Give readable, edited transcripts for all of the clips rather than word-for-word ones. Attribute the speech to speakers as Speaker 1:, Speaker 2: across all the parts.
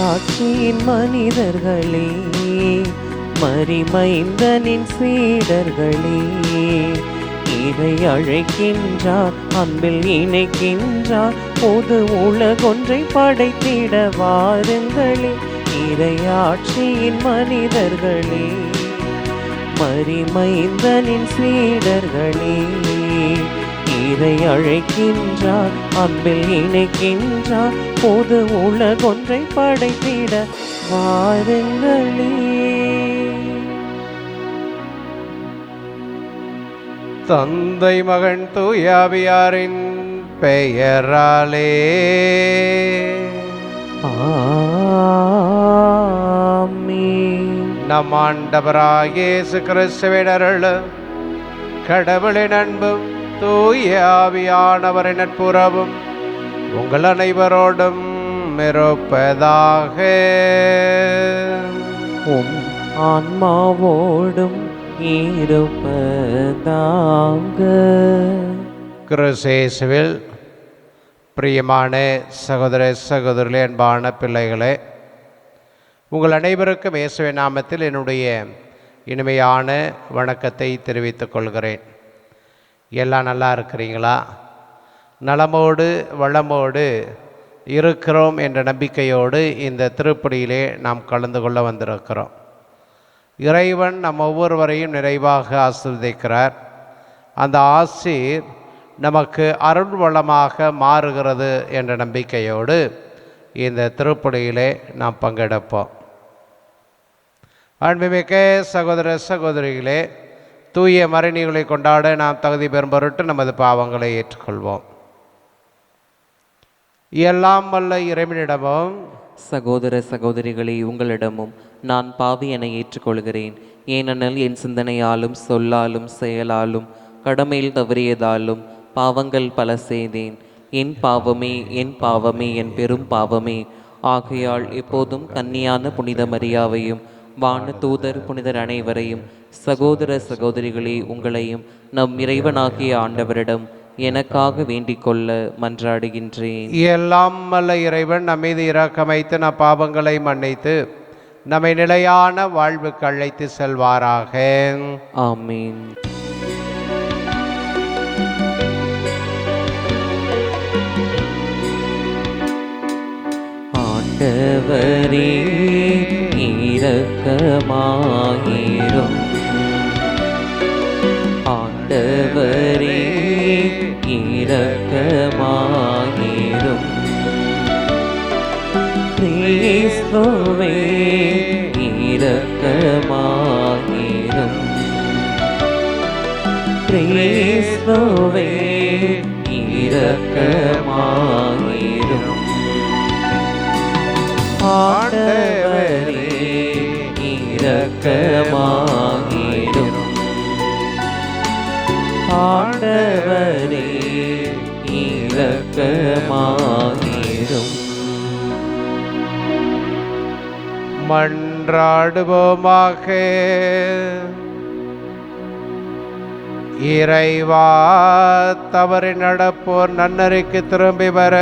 Speaker 1: இறையாட்சியின் மனிதர்களே, மரிமைந்தனின் சீடர்களே, இறை அழைக்கின்றார், அன்பில் இணைக்கின்றார், பொது உலகொன்றை படைத்திட வாருங்களே. இறையாட்சியின் மனிதர்களே, மரிமைந்தனின் சீடர்களே, இறை அழைக்கின்றார், அன்பில் இணைக்கின்றார், பொது உலகொன்றை படைத்திட வாருங்களே.
Speaker 2: தந்தை மகன் தூயாவியாரின் பெயராலே
Speaker 1: ஆமென்.
Speaker 2: நம் ஆண்டவராகிய இயேசு கிறிஸ்துவின் அருளும் கடவுளின் அன்பும் தூய ஆவியானவரின் நட்புறவும் உங்கள் அனைவரோடும் இருப்பதாக.
Speaker 1: உம் ஆன்மாவோடும் இருப்பதாக.
Speaker 2: கிறிஸ்துவில் பிரியமான சகோதர சகோதரிகளே, அன்பான பிள்ளைகளே, உங்கள் அனைவருக்கும் இயேசுவின் நாமத்தில் என்னுடைய இனிமையான வணக்கத்தை தெரிவித்துக் கொள்கிறேன். எல்லாம் நல்லா இருக்கிறீங்களா? நலமோடு வளமோடு இருக்கிறோம் என்ற நம்பிக்கையோடு இந்த திருப்பலியிலே நாம் கலந்து கொள்ள வந்திருக்கிறோம். இறைவன் நம் ஒவ்வொருவரையும் நிறைவாக ஆசீர்வதிக்கிறார். அந்த ஆசீர் நமக்கு அருள் வளமாக மாறுகிறது என்ற நம்பிக்கையோடு இந்த திருப்பலியிலே நாம் பங்கெடுப்போம். அன்புமிக்க சகோதர சகோதரிகளே, தூய மறைநீர்களை கொண்டாட நாம் தகுதி பெறும் பொருட்டு நமது பாவங்களை ஏற்றுக்கொள்வோம். எல்லாம் வல்ல இறைவனிடமும்
Speaker 1: சகோதர சகோதரிகளே, உங்களிடமும் நான் பாவி என ஏற்றுக்கொள்கிறேன். ஏனெனில் என் சிந்தனையாலும் சொல்லாலும் செயலாலும் கடமையில் தவறியதாலும் பாவங்கள் பல செய்தேன். என் பாவமே, என் பாவமே, என் பெரும் பாவமே. ஆகையால் எப்போதும் கன்னியான புனித மரியாவையும் வான தூதர் புனிதர் அனைவரையும், சகோதர சகோதரிகளே உங்களையும் நம் இறைவனாகிய ஆண்டவரிடம் எனக்காக வேண்டிக் கொள்ள மன்றாடுகின்றேன்.
Speaker 2: எல்லாம் வல்ல இறைவன் நம் மீது இரக்கமைத்து நம் பாவங்களை மன்னித்து நம்மை நிலையான வாழ்வுக்கு அழைத்து செல்வாராக.
Speaker 1: ஆமீன். ஆண்டவரே இரக்கமாயிரும். ஆண்டவரே இரக்கமாயிரும். கிறிஸ்துவே இரக்கமாயிரும். கிறிஸ்துவே இரக்கமாயிரும். ஆண்டவரே இரக்கமாயிரும். ஆண்டவரே இரக்கமாயிரும்.
Speaker 2: மன்றாடுவோமாக. இறைவா, தவறி நடப்போர் நன்னறிக்கு திரும்பி வர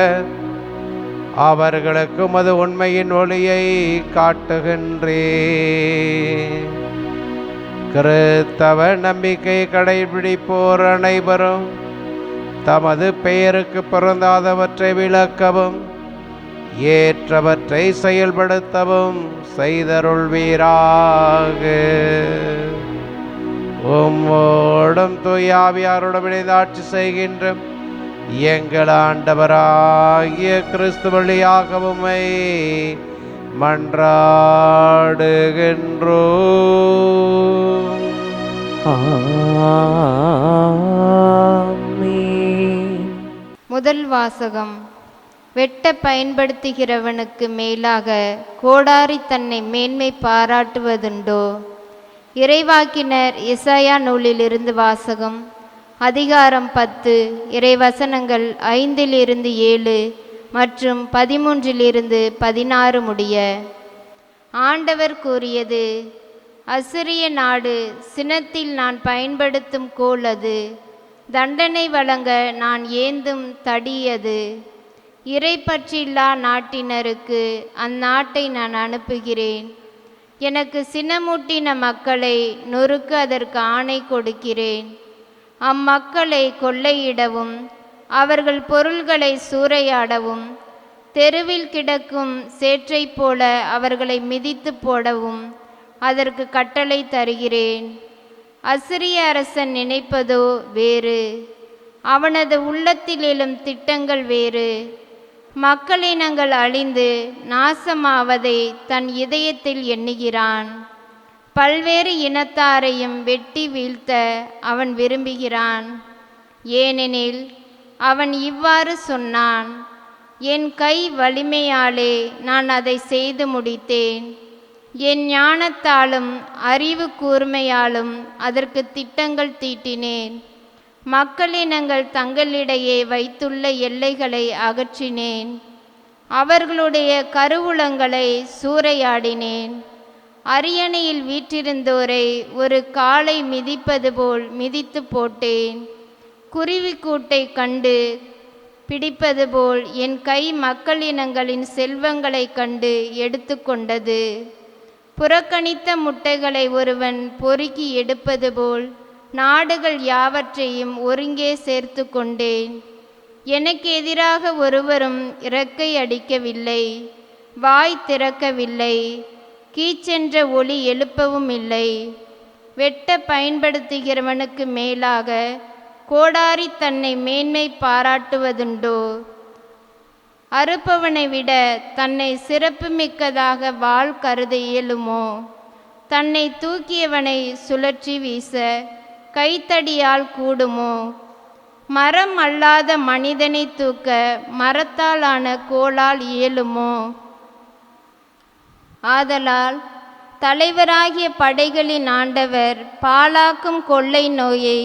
Speaker 2: அவர்களுக்கு உமது உண்மையின் ஒளியை காட்டுகின்றே. கிறிஸ்தவ நம்பிக்கை கடைபிடிப்போர் அனைவரும் தமது பெயருக்கு பொருந்தாதவற்றை விளக்கவும் ஏற்றவற்றை செயல்படுத்தவும் செய்தருள்வீராக. உம்மோடும் தூயாவியாரோடும் இணைந்து ஆட்சி செய்கின்ற எங்கள் ஆண்டவராகிய கிறிஸ்து வழியாக உம்மை மன்றாடுகின்றோம்.
Speaker 1: ஆமென்.
Speaker 3: முதல் வாசகம். வெட்ட பயன்படுத்துகிறவனுக்கு மேலாக கோடாரி தன்னை மேன்மை பாராட்டுவதுண்டோ? இறைவாக்கினர் எசாயா நூலிலிருந்து வாசகம். அதிகாரம் 10, இறைவசனங்கள் 5-7 மற்றும் 13-16 முடிய. ஆண்டவர் கூறியது: அசிரிய நாடு சினத்தில் நான் பயன்படுத்தும் கோல் அது, தண்டனை வழங்க நான் ஏந்தும் தடி அது. இறைப்பற்றில்லா நாட்டினருக்கு அந்நாட்டை நான் அனுப்புகிறேன். எனக்கு சினமூட்டின மக்களை நொறுக்க அதற்கு ஆணை கொடுக்கிறேன். அம்மக்களை கொள்ளையிடவும் அவர்கள் பொருள்களை சூறையாடவும் தெருவில் கிடக்கும் சேற்றைப் போல அவர்களை மிதித்து போடவும் அதற்கு கட்டளை தருகிறேன். அசிரிய அரசன் நினைப்பதோ வேறு, அவனது உள்ளத்தில் எழும் திட்டங்கள் வேறு. மக்களினங்கள் அழிந்து நாசமாவதை தன் இதயத்தில் எண்ணுகிறான். பல்வேறு இனத்தாரையும் வெட்டி வீழ்த்த அவன் விரும்புகிறான். ஏனெனில் அவன் இவ்வாறு சொன்னான்: என் கை வலிமையாலே நான் அதை செய்து முடித்தேன். என் ஞானத்தாலும் அறிவு கூர்மையாலும் அதற்கு திட்டங்கள் தீட்டினேன். மக்களினங்கள் தங்களிடையே வைத்துள்ள எல்லைகளை அகற்றினேன். அவர்களுடைய கருவூலங்களை சூறையாடினேன். அரியணையில் வீற்றிருந்தோரை ஒரு காளை மிதிப்பது போல் மிதித்து போட்டேன். குருவிக்கூட்டை கண்டு பிடிப்பது போல் என் கை மக்களினங்களின் செல்வங்களை கண்டு எடுத்து கொண்டது. புறக்கணித்த முட்டைகளை ஒருவன் பொறுக்கி எடுப்பது போல் நாடுகள் யாவற்றையும் ஒருங்கே சேர்த்து கொண்டேன். எனக்கு எதிராக ஒருவரும் இறக்கை அடிக்கவில்லை, வாய் திறக்கவில்லை, கீச்சென்ற ஒலி எழுப்பவும் இல்லை. வெட்ட பயன்படுத்துகிறவனுக்கு மேலாக கோடாரி தன்னை மேன்மை பாராட்டுவதுண்டோ? அறுப்பவனை விட தன்னை சிறப்புமிக்கதாக வாள் கருத இயலுமோ? தன்னை தூக்கியவனை சுழற்றி வீச கைத்தடியால் கூடுமோ? மரம் அல்லாத மனிதனை தூக்க மரத்தாலான கோலால் இயலுமோ? ஆதலால் தலைவராகிய படைகளின் ஆண்டவர் பாழாக்கும் கொள்ளை நோயை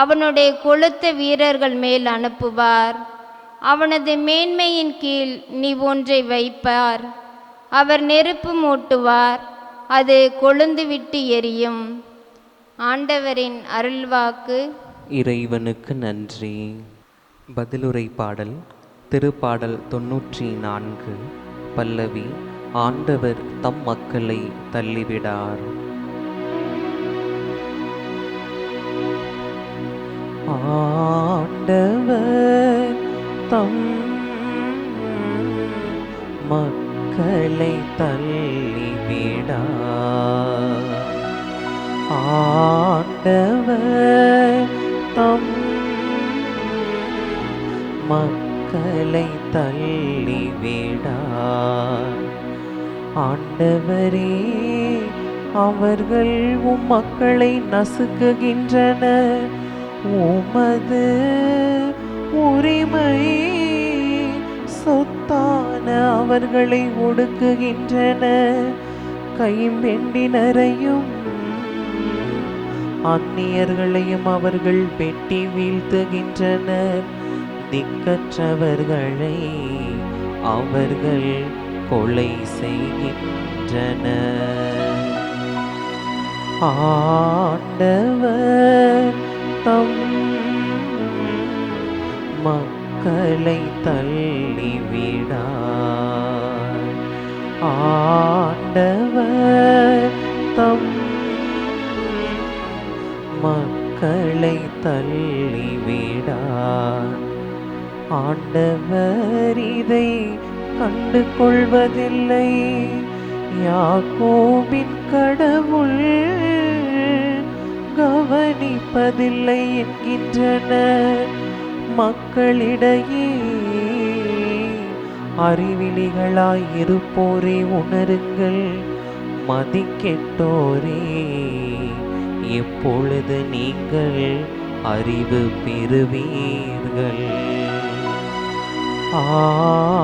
Speaker 3: அவனுடைய கொழுத்த வீரர்கள் மேல் அனுப்புவார். அவனது மேன்மையின் கீழ் நீ ஒன்றை வைப்பார். அவர் நெருப்பு மூட்டுவார், அது கொழுந்துவிட்டு எரியும். ஆண்டவரின் அருள்வாக்கு.
Speaker 1: இறைவனுக்கு நன்றி. பதிலுரை பாடல். திருப்பாடல் 94. பல்லவி. ஆண்டவர் தம் மக்களை தள்ளிவிடார். ஆண்டவர் தம் மக்களை தள்ளிவிடார். ஆண்டவர் தம் மக்களை தள்ளிவிடார். ஆண்டவரே, அவர்கள் உம் மக்களை நசுக்குகின்றனர். உமது உரிமை சொத்தான அவர்களை ஒடுக்குகின்றனர். கைம்பெண்டினரையும் அந்நியர்களையும் அவர்கள் வெட்டி வீழ்த்துகின்றனர். திக்கற்றவர்களை அவர்கள் கொலை செய்கின்றனர். ஆண்டவர் தம் மக்களை தள்ளிவிடார். ஆண்டவர் தம் மக்களை தள்ளிவிடார். ஆண்டவர் இதை கண்டு கொள்வதில்லை. யாக்கோபின் கடவுள் கவனிப்பதில்லை என்கின்றனர். மக்களிடையே அறிவிலிகளாயிருப்போரே உணருங்கள். மதிக்கெட்டோரே, எப்பொழுது நீங்கள் அறிவு பெறுவீர்கள்.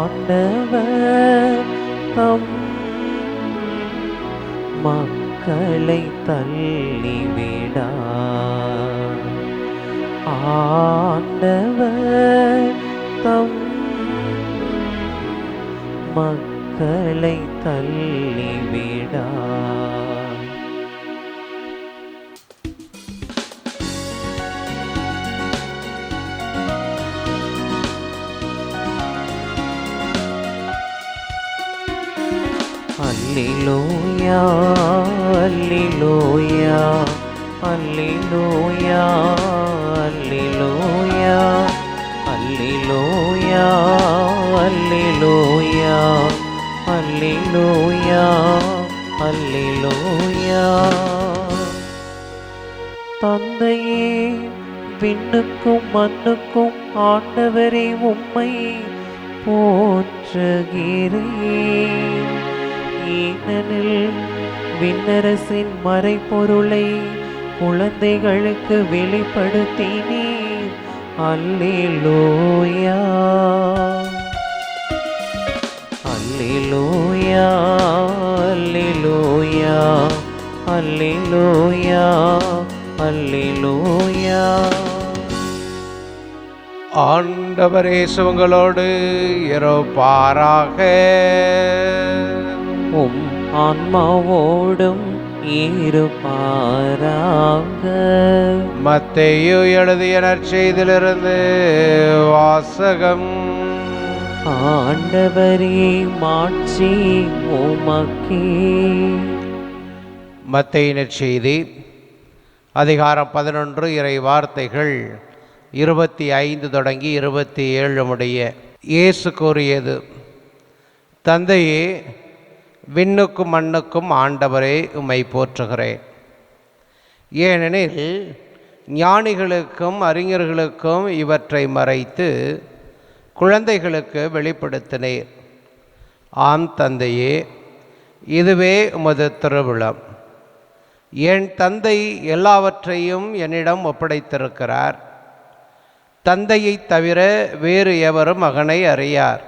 Speaker 1: ஆண்டவர் தம் மக்களை தள்ளிவிடார். ஆண்டவர் தம் மக்களை தள்ளிவிடார். அல்லேலூயா அல்லேலூயா அல்லேலூயா அல்லேலூயா அல்லேலூயா அல்லேலூயா அல்லேலூயா அல்லேலூயா. தந்தையே, விண்ணுக்கும் மண்ணுக்கும் ஆண்டவரே உம்மை போற்றுகிறேன். ஏனெனில் விண்ணரசின் மறைபொருளை குழந்தைகளுக்கு வெளிப்படுத்தினீர். அல்லேலூயா அல்லேலூயா அல்லேலூயா அல்லேலூயா அல்லேலூயா.
Speaker 2: ஆண்டவர் இயேசு உங்களோடு இருப்பாராக.
Speaker 1: உம் ஆன்மாவோடும் இருப்பாராக.
Speaker 2: மத்தேயு எழுதிய நற்செய்தியிலிருந்து வாசகம்.
Speaker 1: ஆண்டவரே, மாட்சி உமக்கே.
Speaker 2: மத்தேயு நற்செய்தி அதிகாரம் 11 இறை வார்த்தைகள் 25 தொடங்கி 27 முடிய. இயேசு கூறியது: தந்தையே, விண்ணுக்கும் மண்ணுக்கும் ஆண்டவரே, உம்மை போற்றுகிறேன். ஏனெனில் ஞானிகளுக்கும் அறிஞர்களுக்கும் இவற்றை மறைத்து குழந்தைகளுக்கு வெளிப்படுத்தினீர். ஆம் தந்தையே, இதுவே உமது திருவிழம். என் தந்தை எல்லாவற்றையும் என்னிடம் ஒப்படைத்திருக்கிறார். தந்தையை தவிர வேறு எவரும் மகனை அறியார்.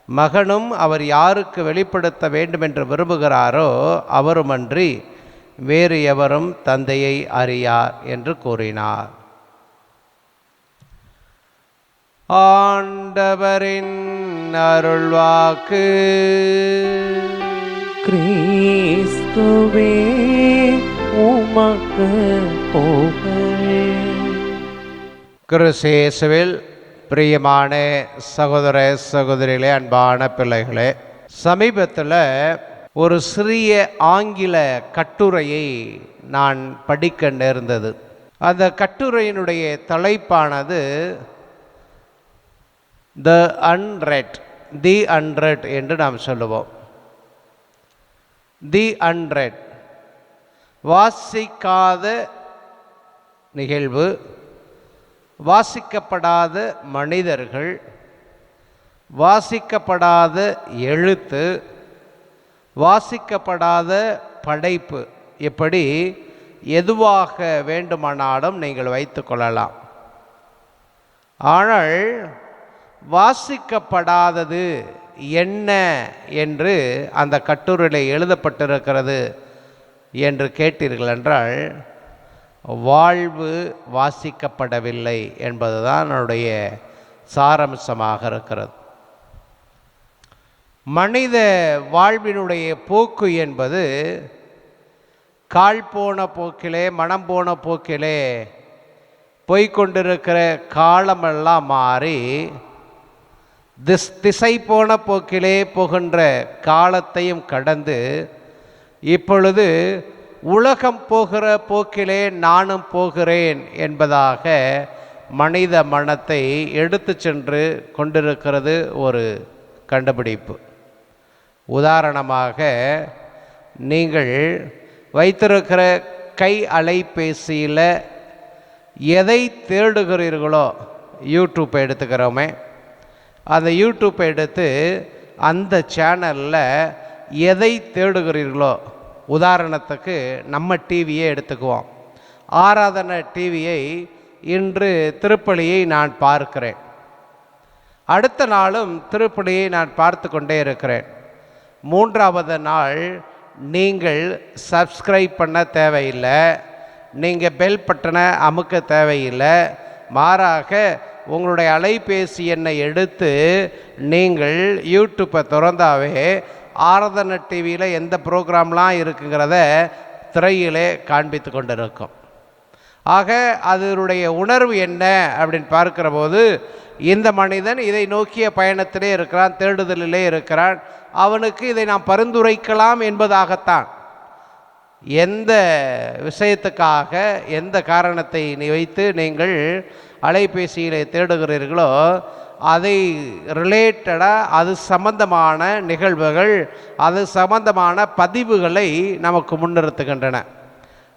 Speaker 2: மகனும் அவர் யாருக்கு வெளிப்படுத்த வேண்டுமென்று விரும்புகிறாரோ அவருமன்றி வேறு எவரும் தந்தையை அறியார் என்று கூறினார். ஆண்டவரின் அருள்வாக்கு.
Speaker 1: கிறிஸ்துவே, உமக்கு புகழ்.
Speaker 2: கிறிஸ்து இயேசுவில் பிரியமான சகோதர சகோதரிகளே, அன்பான பிள்ளைகளே, சமீபத்தில் ஒரு சிறிய ஆங்கில கட்டுரையை நான் படிக்க நேர்ந்தது. அந்த கட்டுரையினுடைய தலைப்பானது தி அன்ரெட் என்று நாம் சொல்லுவோம். தி அன்ரெட், வாசிக்காத நிகழ்வு, வாசிக்கப்படாத மனிதர்கள், வாசிக்கப்படாத எழுத்து, வாசிக்கப்படாத படைப்பு, இப்படி எதுவாக வேண்டுமானாலும் நீங்கள் வைத்து கொள்ளலாம். ஆனால் வாசிக்கப்படாதது என்ன என்று அந்த கட்டுரையில் எழுதப்பட்டிருக்கிறது என்று கேட்டீர்கள் என்றால், வாழ்வு வாசிக்கப்படவில்லை என்பதுதான் என்னுடைய சாராம்சமாக இருக்கிறது. மனித வாழ்வினுடைய போக்கு என்பது கால் போன போக்கிலே, மனம் போன போக்கிலே போய்கொண்டிருக்கிற காலமெல்லாம் மாறி திசை போன போக்கிலே போகின்ற காலத்தையும் கடந்து இப்பொழுது உலகம் போகிற போக்கிலே நானும் போகிறேன் என்பதாக மனித மனத்தை எடுத்து சென்று கொண்டிருக்கிறது ஒரு கண்டுபிடிப்பு. உதாரணமாக, நீங்கள் வைத்திருக்கிற கை அலைபேசியில் எதை தேடுகிறீர்களோ, யூடியூப்பை எடுத்துக்கிறோமே, அந்த யூடியூப்பை எடுத்து அந்த சேனலில் எதை தேடுகிறீர்களோ, உதாரணத்துக்கு நம்ம டிவியை எடுத்துக்குவோம். ஆராதனை டிவியை இன்று திருப்பலியை நான் பார்க்கிறேன், அடுத்த நாளும் திருப்பலியை நான் பார்த்து கொண்டே இருக்கிறேன். மூன்றாவது நாள் நீங்கள் சப்ஸ்கிரைப் பண்ண தேவையில்லை, நீங்கள் பெல் பட்டனை அமுக்க தேவையில்லை. மாறாக உங்களுடைய அலைபேசி எண்ணை எடுத்து நீங்கள் யூடியூப்பை திறந்தாவே ஆராதனை டிவியில் எந்த ப்ரோக்ராம்லாம் இருக்குங்கிறத திரையிலே காண்பித்து கொண்டிருக்கும். ஆக அதனுடைய உணர்வு என்ன அப்படின்னு பார்க்கிற போது, இந்த மனிதன் இதை நோக்கிய பயணத்திலே இருக்கிறான், தேடுதலிலே இருக்கிறான், அவனுக்கு இதை நாம் பரிந்துரைக்கலாம் என்பதாகத்தான். எந்த விஷயத்துக்காக எந்த காரணத்தை வைத்து நீங்கள் அலைபேசியிலே தேடுகிறீர்களோ அதை ரிலேட்டடாக அது சம்பந்தமான நிகழ்வுகள், அது சம்பந்தமான பதிவுகளை நமக்கு முன்னிறுத்துகின்றன.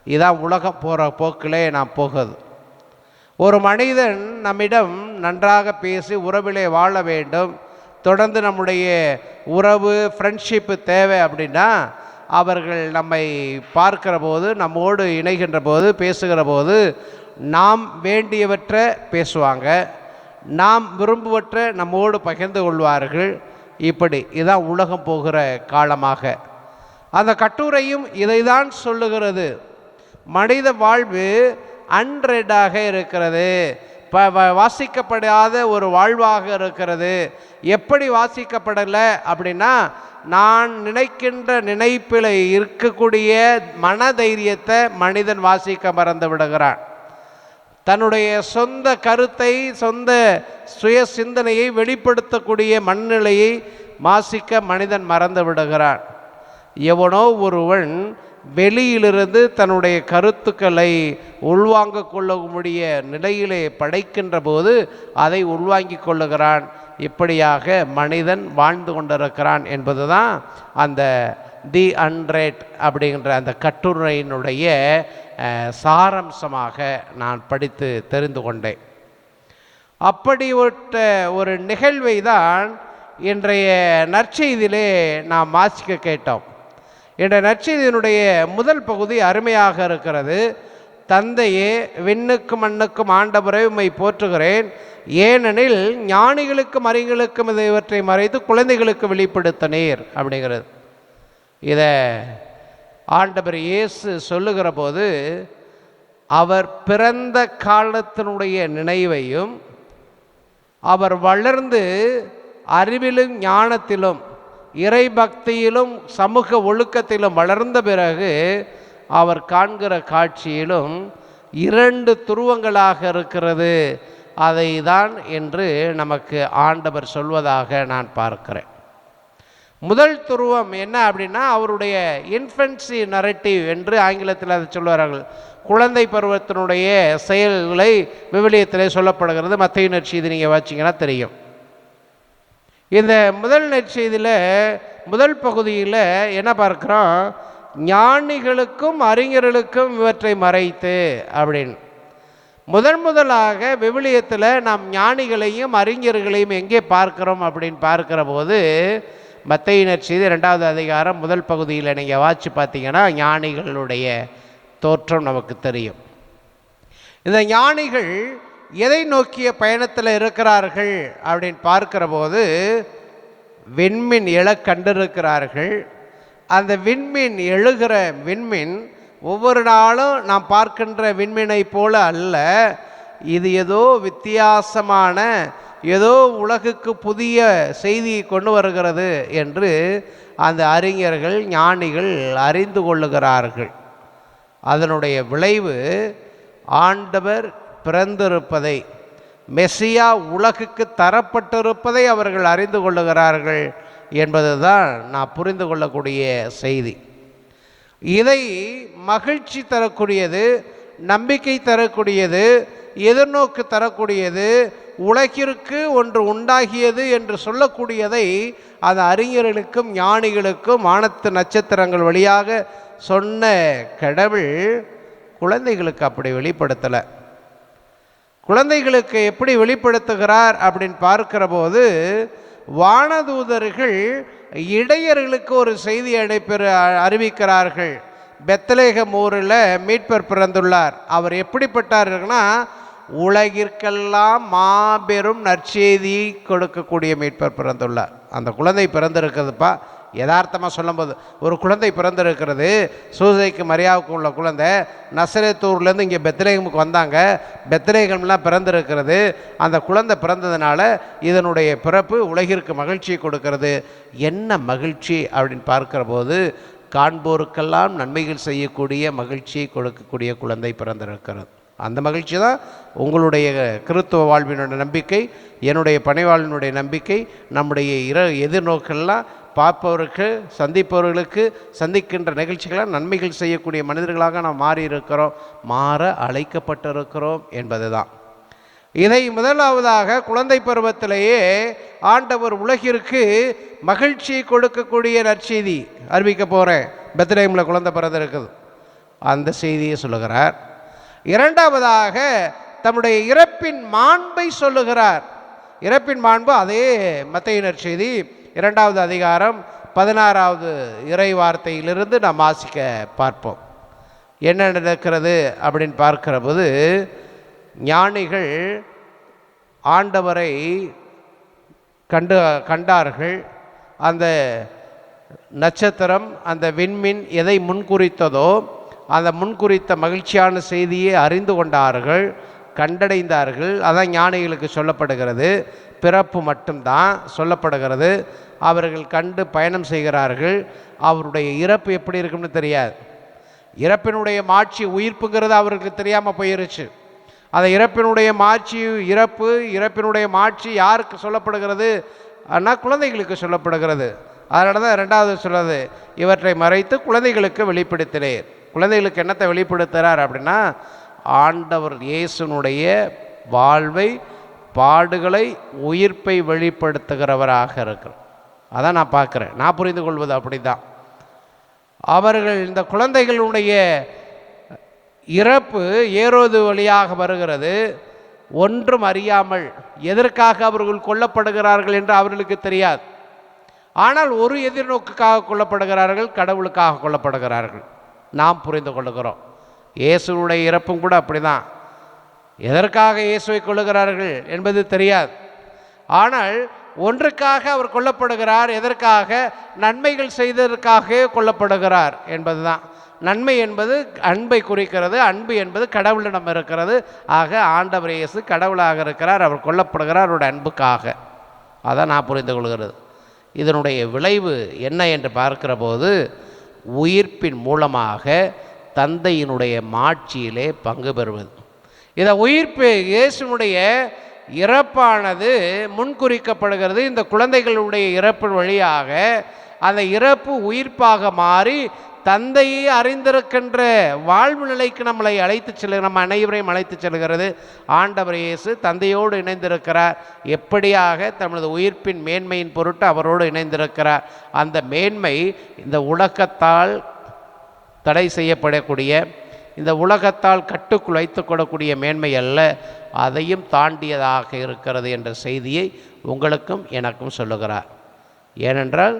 Speaker 2: இதான் உலகம் போகிற போக்கிலே நாம் போகுது. ஒரு மனிதன் நம்மிடம் நன்றாக பேசி உறவிலே வாழ வேண்டும், தொடர்ந்து நம்முடைய உறவு ஃப்ரெண்ட்ஷிப்பு தேவை அப்படின்னா அவர்கள் நம்மை பார்க்கிற போது, நம்மோடு இணைகின்ற போது, பேசுகிற போது நாம் வேண்டியவற்றை பேசுவாங்க, நாம் விரும்புவற்றை நம்மோடு பகிர்ந்து கொள்வார்கள். இப்படி இதான் உலகம் போகிற காலமாக. அந்த கட்டுரையும் இதை தான் சொல்லுகிறது. மனித வாழ்வு அன்ரெட்டாக இருக்கிறது, வாசிக்கப்படாத ஒரு வாழ்வாக இருக்கிறது. எப்படி வாசிக்கப்படலை அப்படின்னா, நான் நினைக்கின்ற நினைப்பில் இருக்கக்கூடிய மனதைரியத்தை மனிதன் வாசிக்க மறந்து விடுகிறான். தன்னுடைய சொந்த கருத்தை, சொந்த சுய சிந்தனையை வெளிப்படுத்தக்கூடிய மனநிலையை வாசிக்க மனிதன் மறந்து விடுகிறான். எவனோ ஒருவன் வெளியிலிருந்து தன்னுடைய கருத்துக்களை உள்வாங்க கொள்ளக்கூடிய நிலையிலே படைக்கின்ற போது அதை உள்வாங்கி கொள்ளுகிறான். இப்படியாக மனிதன் வாழ்ந்து கொண்டிருக்கிறான் என்பது தான் அந்த தி அன்ரெட் அப்படிங்கிற அந்த கட்டுரையினுடைய சாரம்சமாக நான் படித்து தெரிந்து கொண்டேன். அப்படி ஒரு நிகழ்வை தான் இன்றைய நற்செய்தியிலே நாம் வாசிக்க கேட்டோம். இன்றைய நற்செய்தியினுடைய முதல் பகுதி அருமையாக இருக்கிறது. தந்தையே, விண்ணுக்கும் மண்ணுக்கும் ஆண்டவரை உம்மை போற்றுகிறேன், ஏனெனில் ஞானிகளுக்கும் அறிஞர்களுக்கும் இவற்றை மறைத்து குழந்தைகளுக்கு வெளிப்படுத்தினீர் அப்படிங்கிறது. இதை ஆண்டவர் இயேசு சொல்லுகிற போது அவர் பிறந்த காலத்தினுடைய நினைவையும், அவர் வளர்ந்து அறிவிலும் ஞானத்திலும் இறை பக்தியிலும் சமூக ஒழுக்கத்திலும் வளர்ந்த பிறகு அவர் காண்கிற காட்சியிலும் இரண்டு துருவங்களாக இருக்கிறது. அதை தான் என்று நமக்கு ஆண்டவர் சொல்வதாக நான் பார்க்கிறேன். முதல் துருவம் என்ன அப்படின்னா, அவருடைய இன்ஃபென்சி நரேட்டிவ் என்று ஆங்கிலத்தில் அதை சொல்வார்கள். குழந்தை பருவத்தினுடைய செயல்களை விவிலியத்திலே சொல்லப்படுகிறது. மத்தேயு நற்செய்தி நீங்கள் வாசிங்கன்னா தெரியும். இந்த முதல் நற்செய்தியில் முதல் பகுதியில் என்ன பார்க்குறோம், ஞானிகளுக்கும் அறிஞர்களுக்கும் இவற்றை மறைத்து அப்படின்னு. முதலாக விவிலியத்தில் நாம் ஞானிகளையும் அறிஞர்களையும் எங்கே பார்க்கிறோம் அப்படின்னு பார்க்கிற போது மத்தேயு நற்செய்தி 2வது அதிகாரம் முதல் பகுதியில் நீங்கள் வாசித்து பார்த்தீங்கன்னா ஞானிகளுடைய தோற்றம் நமக்கு தெரியும். இந்த ஞானிகள் எதை நோக்கிய பயணத்தில் இருக்கிறார்கள் அப்படின்னு பார்க்கிற போது விண்மீன் எழ கண்டிருக்கிறார்கள். அந்த விண்மீன் எழுகிற விண்மீன் ஒவ்வொரு நாளும் நாம் பார்க்கின்ற விண்மீனை போல அல்ல, இது ஏதோ வித்தியாசமான, ஏதோ உலகுக்கு புதிய செய்தியை கொண்டு வருகிறது என்று அந்த அறிஞர்கள் ஞானிகள் அறிந்து கொள்ளுகிறார்கள். அதனுடைய விளைவு ஆண்டவர் பிறந்திருப்பதை, மெசியா உலகுக்கு தரப்பட்டிருப்பதை அவர்கள் அறிந்து கொள்ளுகிறார்கள் என்பது தான் நான் புரிந்து கொள்ளக்கூடிய செய்தி. இதை மகிழ்ச்சி தரக்கூடியது, நம்பிக்கை தரக்கூடியது, எதிர்நோக்கு தரக்கூடியது, உலகிற்கு ஒன்று உண்டாகியது என்று சொல்லக்கூடியதை அது அறிஞர்களுக்கும் ஞானிகளுக்கும் வானத்து நட்சத்திரங்கள் வழியாக சொன்ன கடவுள் குழந்தைகளுக்கு அப்படி வெளிப்படுத்தலை. குழந்தைகளுக்கு எப்படி வெளிப்படுத்துகிறார் அப்படின்னு பார்க்கிற போது வானதூதர்கள் இடையர்களுக்கு ஒரு செய்தி அறிவிக்கிறார்கள். பெத்லகேம் ஊரில் மீட்பர் பிறந்துள்ளார். அவர் எப்படிப்பட்டார்னா உலகிற்கெல்லாம் மாபெரும் நற்செய்தி கொடுக்கக்கூடிய மீட்பர் பிறந்துள்ளார். அந்த குழந்தை பிறந்திருக்கிறதுப்பா, யதார்த்தமாக சொல்லும்போது ஒரு குழந்தை பிறந்திருக்கிறது. சூசைக்கு மரியாவுக்கு உள்ள குழந்தை நசரேத்தூர்லேருந்து இங்கே பெத்லகேமுக்கு வந்தாங்க. பெத்லகேம்லாம் பிறந்திருக்கிறது. அந்த குழந்தை பிறந்ததுனால இதனுடைய பிறப்பு உலகிற்கு மகிழ்ச்சியை கொடுக்கிறது. என்ன மகிழ்ச்சி அப்படின்னு பார்க்கிற போது காண்போருக்கெல்லாம் நன்மைகள் செய்யக்கூடிய மகிழ்ச்சியை கொடுக்கக்கூடிய குழந்தை பிறந்திருக்கிறது. அந்த மகிழ்ச்சி தான் உங்களுடைய கிறித்துவ வாழ்வினுடைய நம்பிக்கை, என்னுடைய பணிவாழ்வினுடைய நம்பிக்கை. நம்முடைய எதிர்நோக்கெல்லாம் பார்ப்பவருக்கு, சந்திப்பவர்களுக்கு, சந்திக்கின்ற நிகழ்ச்சிகளாக நன்மைகள் செய்யக்கூடிய மனிதர்களாக நாம் மாறி இருக்கிறோம், மாற அழைக்கப்பட்டிருக்கிறோம் என்பது தான். இதை முதலாவதாக குழந்தை பருவத்திலேயே ஆண்டவர் உலகிற்கு மகிழ்ச்சியை கொடுக்கக்கூடிய நற்செய்தி அறிவிக்க போகிறேன். பெத்லகேமில் குழந்தை பிறந்து இருக்குது, அந்த செய்தியை சொல்லுகிறார். இரண்டாவதாக தம்முடைய இறப்பின் மாண்பை சொல்லுகிறார். இறப்பின் மாண்பு அதே மத்தேயு நற்செய்தி 2வது அதிகாரம் 16வது இறை வார்த்தையிலிருந்து நாம் வாசிக்க பார்ப்போம். என்ன நடக்கிறது அப்படின்னு பார்க்கிற போது, ஞானிகள் ஆண்டவரை கண்டார்கள். அந்த நட்சத்திரம், அந்த விண்மீன் எதை முன்குறித்ததோ அந்த முன்குறித்த மகிழ்ச்சியான செய்தியை அறிந்து கொண்டார்கள், கண்டடைந்தார்கள். அதான் ஞானிகளுக்கு சொல்லப்படுகிறது. பிறப்பு மட்டும்தான் சொல்லப்படுகிறது. அவர்கள் கண்டு பயணம் செய்கிறார்கள். அவருடைய இறப்பு எப்படி இருக்குன்னு தெரியாது. இறப்பினுடைய மாட்சி உயிர்ப்புங்கிறது அவருக்கு தெரியாமல் போயிருச்சு. அந்த இறப்பினுடைய மாட்சி, இறப்பினுடைய மாட்சி யாருக்கு சொல்லப்படுகிறது? ஆனால் குழந்தைகளுக்கு சொல்லப்படுகிறது. அதனால தான் 2வது சொல்கிறது, இவற்றை மறைத்து குழந்தைகளுக்கு வெளிப்படுத்தினேன். குழந்தைகளுக்கு என்னத்தை வெளிப்படுத்துகிறார் அப்படின்னா, ஆண்டவர் இயேசுனுடைய வாழ்வை, பாடுகளை, உயிர்ப்பை வெளிப்படுத்துகிறவராக இருக்கிறார். அதான் நான் பார்க்குறேன், நான் புரிந்து கொள்வது அப்படி தான். அவர்கள், இந்த குழந்தைகளுடைய இறப்பு ஏரோது வழியாக வருகிறது. ஒன்றும் அறியாமல் எதற்காக அவர்கள் கொல்லப்படுகிறார்கள் என்று அவர்களுக்கு தெரியாது. ஆனால் ஒரு எதிர்நோக்குக்காக கொல்லப்படுகிறார்கள், கடவுளுக்காக கொல்லப்படுகிறார்கள். நாம் புரிந்து கொள்ளுகிறோம். இயேசுடைய இறப்பும் கூட அப்படி தான். எதற்காக இயேசுவை கொல்லுகிறார்கள் என்பது தெரியாது. ஆனால் ஒன்றுக்காக அவர் கொல்லப்படுகிறார். எதற்காக? நன்மைகள் செய்ததற்காக கொல்லப்படுகிறார் என்பது தான். நன்மை என்பது அன்பை குறிக்கிறது, அன்பு என்பது கடவுளிடம் இருக்கிறது. ஆக ஆண்டவர் இயேசு கடவுளாக இருக்கிறார், அவர் கொல்லப்படுகிறார் அவருடைய அன்புக்காக. அதான் நான் புரிந்து கொள்கிறது. இதனுடைய விளைவு என்ன என்று பார்க்கிற போது, உயிர்ப்பின் மூலமாக தந்தையினுடைய மாட்சியிலே பங்கு பெறுவது. இந்த உயிர்ப்பு, இயேசுனுடைய இறப்பானது முன்குறிக்கப்படுகிறது. இந்த குழந்தைகளுடைய இறப்பு வழியாக அந்த இறப்பு உயிர்ப்பாக மாறி தந்தையை அறிந்திருக்கின்ற வாழ்வு நிலைக்கு நம்மளை நம்ம அனைவரையும் அழைத்து செல்கிறது. ஆண்டவர் இயேசு தந்தையோடு இணைந்திருக்கிறார். எப்படியாக தமது உயிர்ப்பின் மேன்மையின் பொருட்டு அவரோடு இணைந்திருக்கிறார். அந்த மேன்மை இந்த உலகத்தால் தடை செய்யப்படக்கூடிய, இந்த உலகத்தால் கட்டுக்குள் வைத்துக்கொள்ளக்கூடிய மேன்மை அல்ல, அதையும் தாண்டியதாக இருக்கிறது என்ற செய்தியை உங்களுக்கும் எனக்கும் சொல்லுகிறார். ஏனென்றால்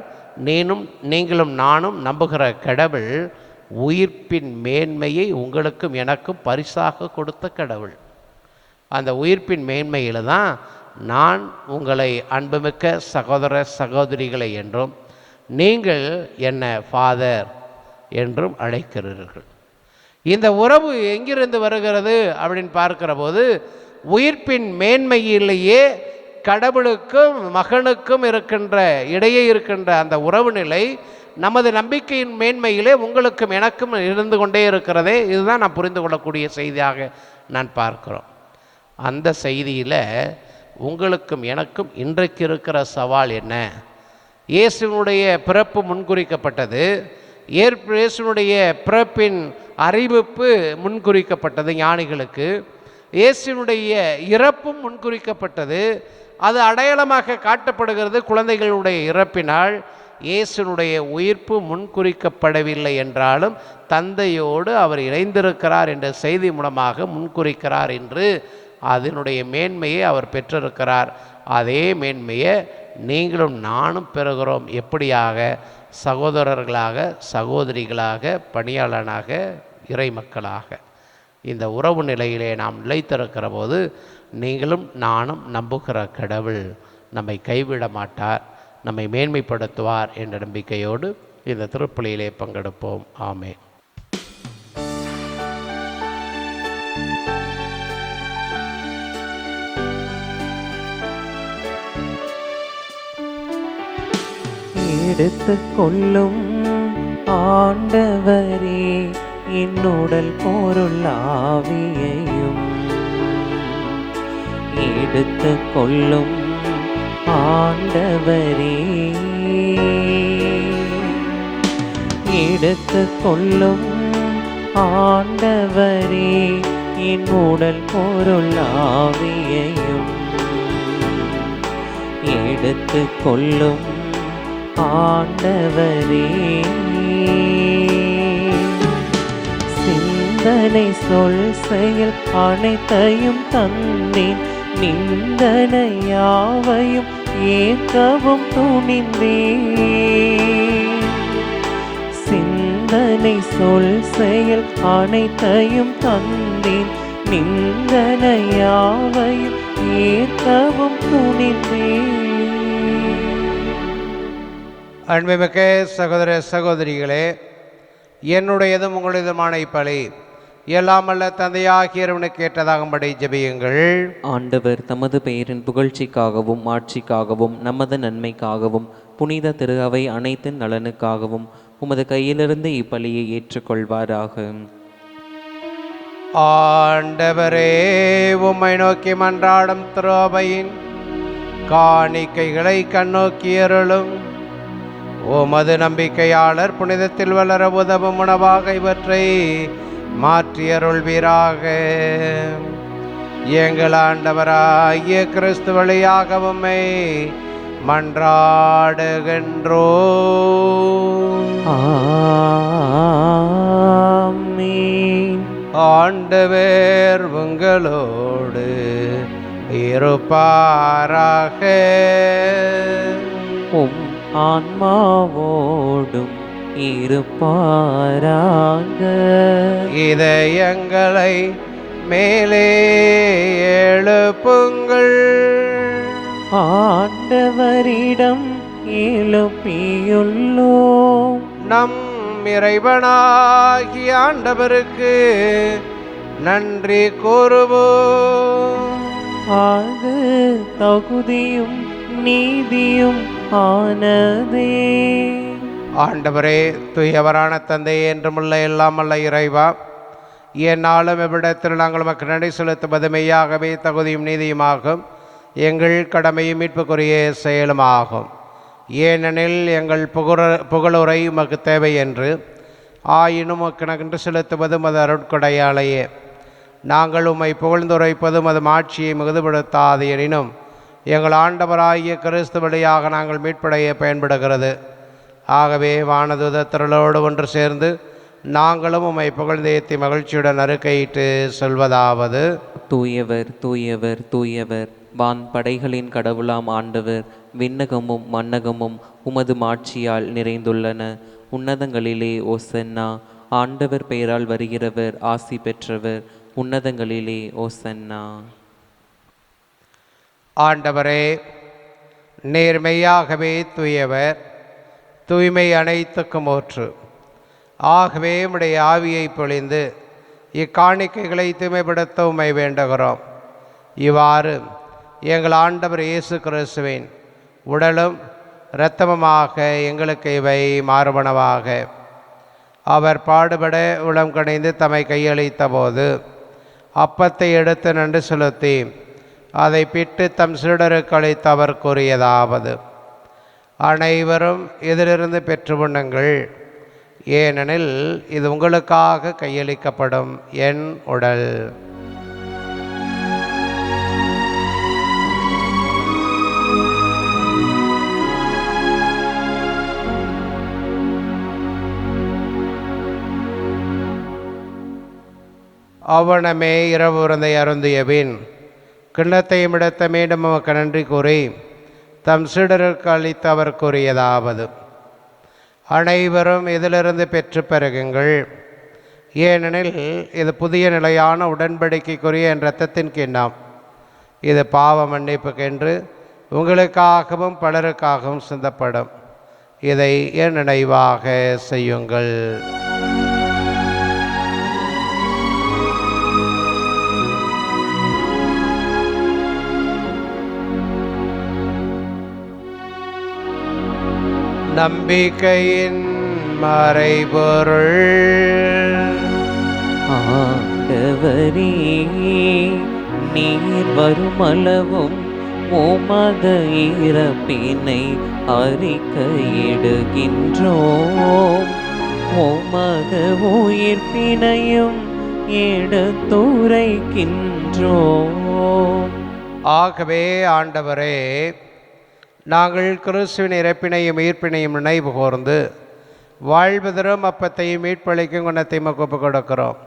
Speaker 2: நீங்களும் நானும் நம்புகிற கடவுள் உயிர்ப்பின் மேன்மையை உங்களுக்கும் எனக்கும் பரிசாக கொடுத்த கடவுள். அந்த உயிர்ப்பின் மேன்மையில் தான் நான் உங்களை அன்புமிக்க சகோதர சகோதரிகளை என்றும், நீங்கள் என்னை ஃபாதர் என்றும் அழைக்கிறீர்கள். இந்த உறவு எங்கிருந்து வருகிறது அப்படின்னு பார்க்கிற போது, உயிர்ப்பின் மேன்மையிலேயே கடவுளுக்கும் மகனுக்கும் இடையே இருக்கின்ற அந்த உறவு நிலை நமது நம்பிக்கையின் மேன்மையிலே உங்களுக்கும் எனக்கும் இருந்து கொண்டே இருக்கிறதே. இதுதான் நான் புரிந்து கொள்ளக்கூடிய செய்தியாக நான் பார்க்கிறோம். அந்த செய்தியில் உங்களுக்கும் எனக்கும் இன்றைக்கு இருக்கிற சவால் என்ன? இயேசுனுடைய பிறப்பு முன்குறிக்கப்பட்டது. இயேசுனுடைய பிறப்பின் அறிவிப்பு முன்குறிக்கப்பட்டது ஞானிகளுக்கு. இயேசுனுடைய இறப்பும் முன்குறிக்கப்பட்டது. அது அடையாளமாக காட்டப்படுகிறது குழந்தைகளுடைய இறப்பினால். இயேசுனுடைய உயிர்ப்பு முன்குறிக்கப்படவில்லை என்றாலும் தந்தையோடு அவர் இணைந்திருக்கிறார் என்ற செய்தி மூலமாக முன்குறிக்கிறார் என்று அதனுடைய மேன்மையை அவர் பெற்றிருக்கிறார். அதே மேன்மையை நீங்களும் நானும் பெறுகிறோம். எப்படியாக? சகோதரர்களாக, சகோதரிகளாக, பணியாளனாக, இறை மக்களாக. இந்த உறவு நிலையிலே நாம் நிலைத்திருக்கிற போது நீங்களும் நானும் நம்புகிற கடவுள் நம்மை கைவிட மாட்டார், நம்மை மேன்மைப்படுத்துவார் என்ற நம்பிக்கையோடு இந்த திருப்பலியிலே பங்கெடுப்போம். ஆமென்.
Speaker 1: எடுத்து கொள்ளும் ஆண்டவரே என்னுடல் பொருள் ஆவியையும் எடுத்து கொள்ளும் ஆண்டவரே, எடுத்து கொள்ளும் ஆண்டவரே, என் உடல் பொருள் ஆவியையும் எடுத்து கொள்ளும் ஆண்டவரே. சிந்தனை சொல் செயல் அனைத்தையும் தந்தேன், நிந்தனை யாவையும் ஏற்கவும் துணிந்தேன். சிந்தனை சொல் செயல் அனைத்தையும் தந்தேன், நிந்தனை யாவையும் ஏற்கவும் துணிந்தேன்.
Speaker 2: அன்புமிக்க சகோதர சகோதரிகளே, என்னுடையதும் உங்களுடையதுமான இப்பலி எல்லாம் அல்ல தந்தையாகிய இறைவனுக்கு ஏற்றதாகும்படி ஜெபியுங்கள்.
Speaker 1: ஆண்டவர் தமது பெயரின் புகழ்ச்சிக்காகவும் ஆட்சிக்காகவும் நமது நன்மைக்காகவும் புனித திரு அவை அனைத்து நலனுக்காகவும் உமது கையிலிருந்து இப்பலியை ஏற்றுக்கொள்வாராக.
Speaker 2: ஆண்டவரே, உம்மை நோக்கி மன்றாடும் திரு அவையின் காணிக்கைகளை கண்ணோக்கி அருளும். உமது நம்பிக்கையாளர் புனிதத்தில் வளர உதவும் உணவாக இவற்றை மாற்றி அருள்வீராக. எங்கள் ஆண்டவராகிய கிறிஸ்து வழியாக உம்மை மன்றாடுகின்றோம்.
Speaker 1: ஆமென்.
Speaker 2: ஆண்டவர் உங்களோடு இருப்பாராக.
Speaker 1: உம் ஆன்மாவோடும் இருப்பாராக.
Speaker 2: இதயங்களை மேலே எழுப்புங்கள்.
Speaker 1: ஆண்டவரிடம் எழுப்பியுள்ளோம்.
Speaker 2: நம் இறைவனாகிய ஆண்டவருக்கு நன்றி கூறுவோம்.
Speaker 1: அது தகுதியும் நீதியும் ஆனதே.
Speaker 2: ஆண்டவரே, தூயவரான தந்தையே, என்றுமுள்ள எல்லாம் அல்ல இறைவா, என்னாலும் எவ்விடத்தில் நாங்கள் உமக்கு நன்றி செலுத்துவது மெய்யாகவே தகுதியும் நீதியுமாகும், எங்கள் கடமையும் மீட்புக்குரிய செயலுமாகும். ஏனெனில் எங்கள் புகழுரை உமக்கு தேவை என்று, ஆயினும் உமக்கு நன்றி செலுத்துவதும் அது அருட்கொடையாலேயே. நாங்கள் உம்மை புகழ்ந்துரைப்பதும் அது மாட்சியை மிகுதுபடுத்தாது. எனினும் எங்கள் ஆண்டவராகிய கிறிஸ்து வழியாக நாங்கள் மீட்படைய பயன்படுகிறது. ஆகவே வானதுதத்திரளோடு ஒன்று சேர்ந்து நாங்களும் உம்மை புகழ்ந்தேத்தி மகிழ்ச்சியுடன் அறிக்கையிட்டு சொல்வதாவது:
Speaker 1: தூயவர் தூயவர் தூயவர், வான் படைகளின் கடவுளாம் ஆண்டவர், விண்ணகமும் மன்னகமும் உமது மாட்சியால் நிறைந்துள்ளன. உன்னதங்களிலே ஓசன்னா. ஆண்டவர் பெயரால் வருகிறவர் ஆசி பெற்றவர். உன்னதங்களிலே ஓசன்னா.
Speaker 2: ஆண்டவரே, நேர்மையாகவே தூயவர், தூய்மை அனைத்துக்கும் ஊற்று. ஆகவே உம்முடைய ஆவியை பொழிந்து இக்காணிக்கைகளை தூய்மைப்படுத்த உம்மை வேண்டுகிறோம். இவ்வாறு எங்கள் ஆண்டவர் இயேசு கிறிஸ்துவின் உடலும் இரத்தமுமாக எங்களுக்கு இவை மாறுபனவாக. அவர் பாடுபட உளம் கணிந்து தம்மை கையளித்த போது அப்பத்தை எடுத்து நன்றி செலுத்தி அதை பிட்டு தம் சீடருக்கு அளித்து அவர் கூறியதாவது: அனைவரும் இதிலிருந்து பெற்று உண்ணுங்கள், ஏனெனில் இது உங்களுக்காக கையளிக்கப்படும் என் உடல். அவ்வனமே இரவு விருந்தை அருந்திய பின் கிண்ணத்தையும் எடுத்த மீண்டும் உமக்கு நன்றி கூறி தம் சீடருக்கு அளித்து அவர் கூறியதாவது: அனைவரும் இதிலிருந்து பெற்று பெறுகுங்கள், ஏனெனில் இது புதிய நிலையான உடன்படிக்கைக்குரிய என் இரத்தத்தின் கிண்ணம். இது பாவ மன்னிப்புக்கென்று உங்களுக்காகவும் பலருக்காகவும் சிந்தப்படும். இதை என் நினைவாக செய்யுங்கள். நம்பிக்கையின் மறைபொருள்.
Speaker 1: ஆண்டவரே, நீர் வருமளவும் உமது இறப்பினை அறிக்கையிடுகின்றோம், உமது உயிர்ப்பினையும் எடுத்துரைக்கின்றோம்.
Speaker 2: ஆகவே ஆண்டவரே, நாங்கள் கிறிஸ்துவின் இறப்பினையும் உயிர்ப்பினையும் நினைவு கூர்ந்து வாழ்வதரும் அப்பத்தையும் மீட்பளிக்கும் குணத்தை ஒப்புக் கொடுக்கிறோம்.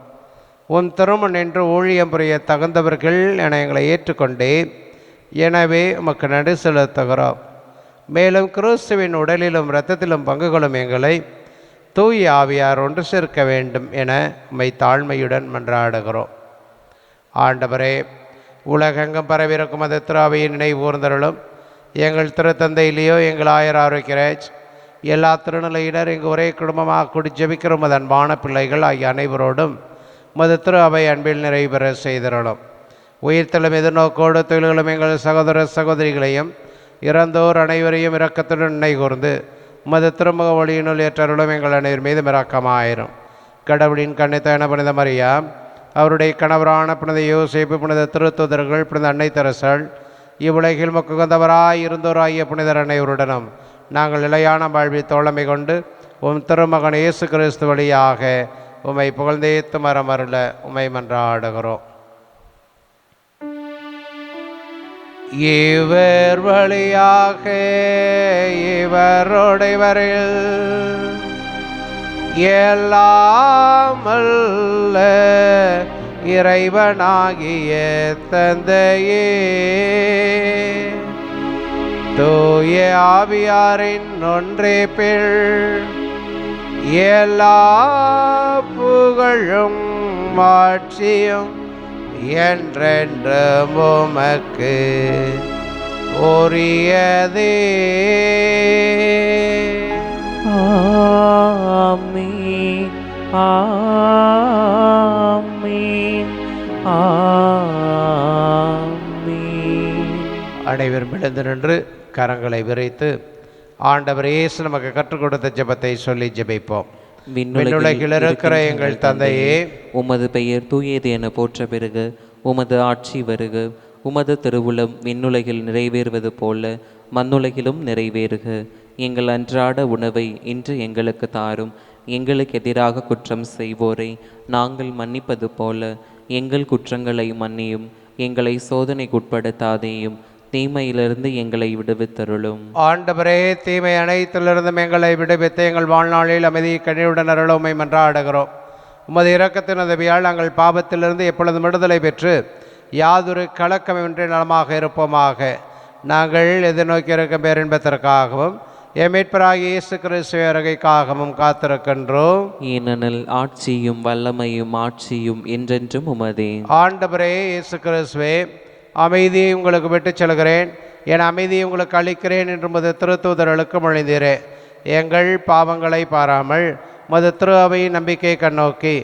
Speaker 2: உன் திருமண் என்று ஊழியம் புரிய தகுந்தவர்கள் என எங்களை ஏற்றுக்கொண்டே, எனவே உமக்கு நன்றி செலுத்துகிறோம். மேலும் கிறிஸ்துவின் உடலிலும் இரத்தத்திலும் பங்குகளும் எங்களை தூய ஆவியார் ஒன்று சேர்க்க வேண்டும் என உம்மை தாழ்மையுடன் மன்றாடுகிறோம். ஆண்டவரே, உலகெங்கும் பரவிருக்கும் அது திராவையை நினைவு கூர்ந்தருளும். எங்கள் திருத்தந்தையிலேயோ எங்கள் ஆயர் ஆரோக்கியராஜ், எல்லா திருநிலையினர் இங்கு ஒரே குடும்பமாக கூடி ஜெபிக்கிற உமது அன்பான பிள்ளைகள் ஆகிய அனைவரோடும் உமது திரு அவை அன்பில் நிறைவு பெற செய்திருளும். உயிர்த்தலும் எதிர்நோக்கோடு தொழில்களும் எங்கள் சகோதர சகோதரிகளையும் இறந்தோர் அனைவரையும் இரக்கத்துடன் நினைகூர்ந்து உமது திருமுக ஒளியினுள் ஏற்றருளும். எங்கள் அனைவர் மீது இரக்கமாயிரும். கடவுளின் கன்னித்தான புனித மரியா, அவருடைய கணவரான புனித யோசேப்பு, புனித திருத்தூதர்கள், புனித அன்னை தெரசாள், இவ்வுலகில் மக்குகந்தவராய் இருந்தோராகிய புனிதர் அனைவருடனும் நாங்கள் நிலையான வாழ்வில் தோழமை கொண்டு உம் திருமகன் இயேசு கிறிஸ்து வழியாக உம்மை புகழ்ந்தேத்து மரமருள உம்மை மன்றாடுகிறோம். இவர் வழியாக இவருடையவரில் எல்லாமல்ல இறைவனாகிய தந்தையே, தூய ஆவியாரின் ஒன்றே பிள் எல்லா புகழும் மாட்சியும் என்றென்றும் உமக்கு உரியதே.
Speaker 1: ஆமென், ஆமென், ஆமென்.
Speaker 2: அனைவரும் எழுந்து நின்று கரங்களை விரித்து ஆண்டவர் இயேசு நமக்கு கற்றுக் கொடுத்த ஜெபத்தை சொல்லி ஜெபிப்போம். விண்ணுலகில் இருக்கிற எங்கள் தந்தையே,
Speaker 1: உமது பெயர் தூயது என போற்ற பெறுக, உமது ஆட்சி வருக, உமது திருவுளம் விண்ணுலகில் நிறைவேறுவது போல மண்ணுலகிலும் நிறைவேறுக. எங்கள் அன்றாட உணவை இன்று எங்களுக்கு தாரும். எங்களுக்கு எதிராக குற்றம் செய்வோரை நாங்கள் மன்னிப்பது போல எங்கள் குற்றங்களை மன்னியும். எங்களை சோதனைக்குட்படுத்தாதேயும், தீமையிலிருந்து எங்களை விடுவித்தருளும்.
Speaker 2: ஆண்டவரே, தீமை அனைத்திலிருந்தும் எங்களை விடுவித்து எங்கள் வாழ்நாளில் அமைதி கனிவுடன் அருள உம்மை மன்றாடுகிறோம். உமது இரக்கத்தின் உதவியால் நாங்கள் பாவத்திலிருந்து எப்பொழுதும் விடுதலை பெற்று யாதொரு கலக்கமின்றி நலமாக இருப்போமாக. நாங்கள் எதிர்நோக்கி இருக்கும் பேரின்பத்திற்காகவும் எமீட்பராகிய இயேசு கிறிஸ்து வருகைக்காகவும் காத்திருக்கின்றோம்.
Speaker 1: ஏனெனில் ஆட்சியும் வல்லமையும் ஆட்சியும் என்றென்றும் உமதே.
Speaker 2: ஆண்டவரே இயேசு கிறிஸ்துவே, அமைதியை உங்களுக்கு விட்டுச் செல்கிறேன், என் அமைதியை உங்களுக்கு அளிக்கிறேன் என்று உமது திருத்தூதர்களுக்கு மொழிந்தீரே. எங்கள் பாவங்களை பாராமல் உமது திரு அவையின் நம்பிக்கையை கண்ணோக்கி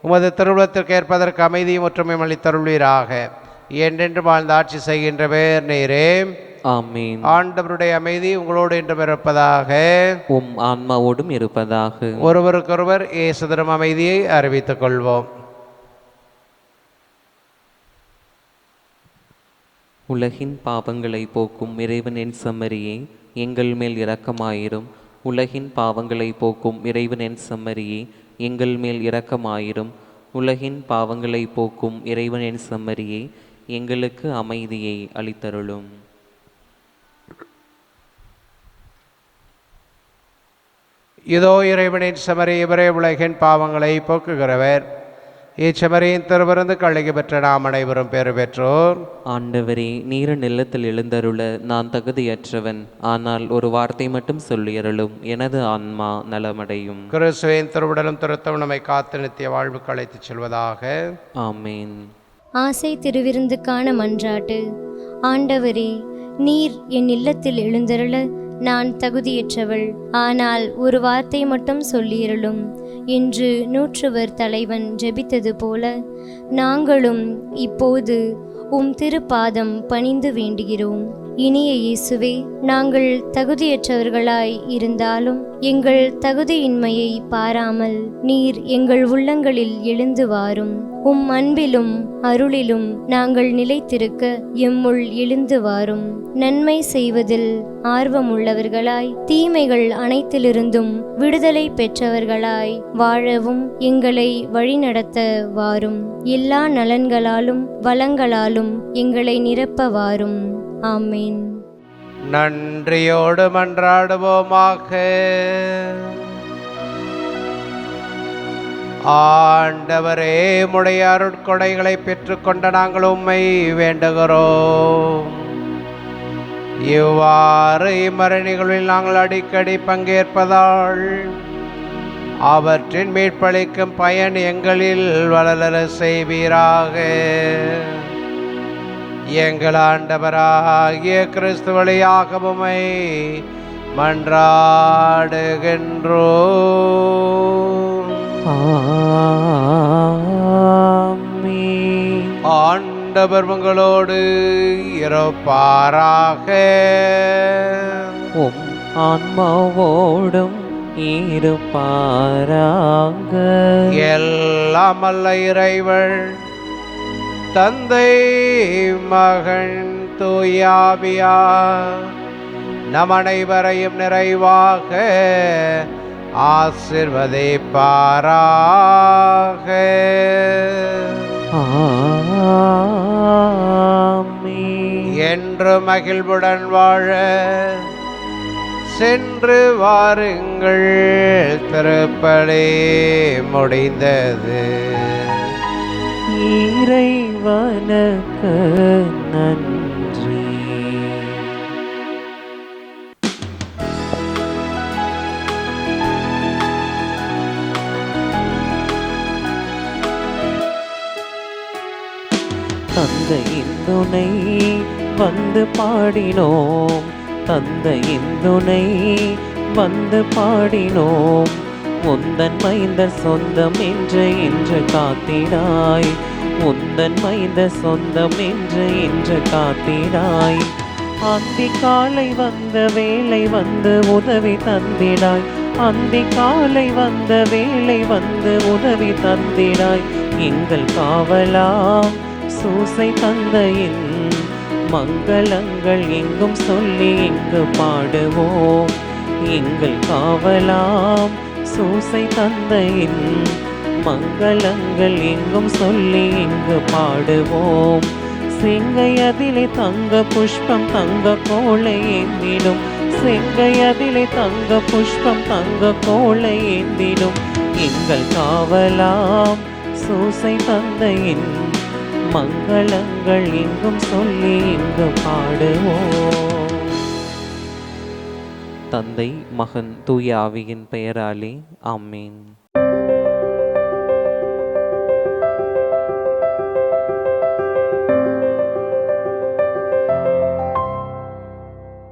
Speaker 2: உமது திருவுளத்திற்கு ஏற்பதற்கு அமைதியும் ஒற்றுமையும் அளித்தருள்வீராக. என்றென்று வாழ்ந்து ஆட்சி செய்கின்ற பேர் நீரே.
Speaker 1: ஆமென்.
Speaker 2: ஆண்டவருடைய அமைதி உங்களோடு என்றும் இருப்பதாக,
Speaker 1: உம் ஆன்மாவோடும் இருப்பதாக.
Speaker 2: ஒருவருக்கொருவர் இயேசு தரும் அமைதியை அறிவித்துக் கொள்வோம்.
Speaker 1: உலகின் பாவங்களை போக்கும் இறைவனின் செம்மறியே, எங்கள் மேல் இரக்கமாயிரும். உலகின் பாவங்களை போக்கும் இறைவனின் செம்மறியே, எங்கள் மேல் இரக்கமாயிரும். உலகின் பாவங்களை போக்கும் இறைவனின் செம்மறியே, எங்களுக்கு அமைதியை அளித்தருளும்.
Speaker 2: இதோ இறைவனின் செம்மறி, இவரே உலகின் பாவங்களை போக்குகிறவர். இச்செம்மறியின் திருவிருந்து கழுகி பெற்ற நாம் அனைவரும் பேறு பெற்றோர்.
Speaker 1: ஆண்டவரே, நீர நிலத்தில் எழுந்தருள நான் தகுதியற்றவன், ஆனால் ஒரு வார்த்தை மட்டும் சொல்லியருளும், எனது ஆன்மா நலமடையும்.
Speaker 2: கிறிஸ்துவின் திருவுடலும் திருத்தம் நம்மை காத்து நித்திய வாழ்வுக்கு அழைத்துச் செல்வதாக.
Speaker 1: ஆமேன்.
Speaker 4: ஆசை திருவிருந்துக்கான மன்றாட்டு. ஆண்டவரே, நீர் என் இல்லத்தில் எழுந்தருள நான் தகுதியற்றவள், ஆனால் ஒரு வார்த்தை மட்டும் சொல்லியருளும் என்று நூற்றுவர் தலைவன் ஜெபித்தது போல நாங்களும் இப்போது உம் திருப்பாதம் பணிந்து வேண்டுகிறோம். இனிய இயேசுவே, நாங்கள் தகுதியற்றவர்களாய் இருந்தாலும் எங்கள் தகுதியின்மையை பாராமல் நீர் எங்கள் உள்ளங்களில் எழுந்து வாரும். உம் அன்பிலும் அருளிலும் நாங்கள் நிலைத்திருக்க எம்முள் எழுந்து வாரும். நன்மை செய்வதில் ஆர்வமுள்ளவர்களாய் தீமைகள் அனைத்திலிருந்தும் விடுதலை பெற்றவர்களாய் வாழவும் எங்களை வழிநடத்த வாரும். எல்லா நலன்களாலும் வளங்களாலும் எங்களை நிரப்ப வாரும். ஆமேன்.
Speaker 2: நன்றியோடு மன்றாடுவோமாக. ஆண்டவரே, உம்முடைய அருட்கொடைகளை பெற்றுக்கொண்ட நாங்கள் உம்மை வேண்டுகிறோம். இவ்வாறு இம்மறை நிகழ்வில் நாங்கள் அடிக்கடி பங்கேற்பதால் அவற்றின் மீட்பளிக்கும் பயன் எங்களில் வளர செய்வீராக. எங்கள் ஆண்டவராகிய கிறிஸ்து வழியாக உம்மை மன்றாடுகின்றோம்.
Speaker 1: ஆமென்.
Speaker 2: ஆண்டவர் உங்களோடு இருப்பாராக.
Speaker 1: உம் ஆன்மாவோடும் இருப்பாராக.
Speaker 2: எல்லாம் வல்ல இறைவன் தந்தை மகன் தூயாவியார் நம் அனைவரையும் நிறைவாக ஆசீர்வதிப்பாராக.
Speaker 1: ஆமென்.
Speaker 2: என்று மகிழ்வுடன் வாழ சென்று வாருங்கள். திருப்பலி முடிந்தது.
Speaker 1: இறைவனுக்கு நன்றி. தந்தையின் துணை வந்து பாடினோம், தந்தையின் துணை வந்து பாடினோம். உந்தன் மைந்தர் சொந்தம் என்று காத்திடாய், உந்தன் மைந்தர் சொந்தம் என்று காத்திடாய். அந்தி காலை வந்த வேளை வந்து உதவி தந்திடாய், அந்தி காலை வந்த வேளை வந்து உதவி தந்திடாய். எங்கள் காவலாம் சூசை தந்தையின் மங்களங்கள் எங்கும் சொல்லி இங்கு பாடுவோம். எங்கள் காவலாம் சூசை தந்தையின் மங்களங்கள் எங்கும் சொல்லி இங்கு பாடுவோம். செங்கையதிலே தங்க புஷ்பம் தங்க கோளை ஏந்திடும், செங்கையதிலே தங்க புஷ்பம் தங்க கோளை ஏந்திடும். எங்கள் காவலாம் சூசை தந்தையின் மங்களங்கள் எங்கும் சொல்லி இங்கு பாடுவோம். தந்தை மகன் தூய ஆவியின் பெயராலே ஆமென்.